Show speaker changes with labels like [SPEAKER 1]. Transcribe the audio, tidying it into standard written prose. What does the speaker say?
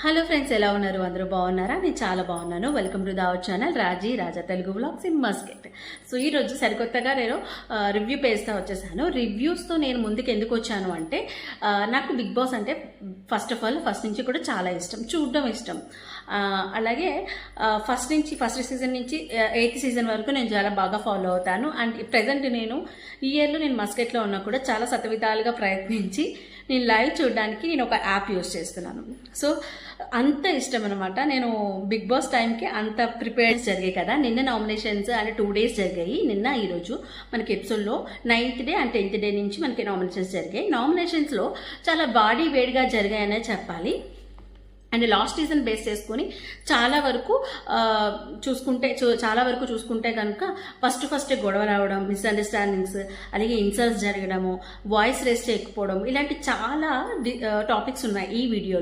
[SPEAKER 1] Hello friends, ఎలా ఉన్నారు? అందరూ బాగున్నారా? నేను చాలా బాగున్నాను. Welcome to our channel Raja Telugu vlogs in mascot. So ఈరోజు సరికొత్తగా నేను రివ్యూ పేజ్తో వచ్చేసాను. రివ్యూస్తో నేను ముందుకు ఎందుకు వచ్చాను అంటే, నాకు బిగ్ బాస్ అంటే ఫస్ట్ నుంచి కూడా చాలా ఇష్టం, చూడడం ఇష్టం. అలాగే ఫస్ట్ సీజన్ నుంచి 8th సీజన్ వరకు నేను చాలా బాగా ఫాలో అవుతాను. అండ్ ప్రజెంట్ నేను ఈ ఇయర్లో నేను మస్కెట్లో ఉన్నా కూడా చాలా శతవిధాలుగా ప్రయత్నించి నేను లైవ్ చూడడానికి నేను ఒక యాప్ యూజ్ చేస్తున్నాను. సో అంత ఇష్టం అనమాట. నేను బిగ్ బాస్ టైంకి అంత ప్రిపేర్స్ జరిగాయి కదా. నిన్న నామినేషన్స్ అంటే 2 days జరిగాయి. నిన్న ఈరోజు మనకి ఎపిసోడ్లో 9th day and 10th day నుంచి మనకి నామినేషన్స్ జరిగాయి. నామినేషన్స్లో చాలా బాడీ వేడిగా జరిగాయనే చెప్పాలి. అండ్ లాస్ట్ సీజన్ బేస్ చేసుకొని చాలా వరకు చూసుకుంటే కనుక ఫస్ట్ గొడవ రావడం, మిస్అండర్స్టాండింగ్స్, అలాగే ఇన్సల్ట్స్ జరగడము, వాయిస్ రేస్ చేయకపోవడం, ఇలాంటి చాలా టాపిక్స్ ఉన్నాయి ఈ వీడియో.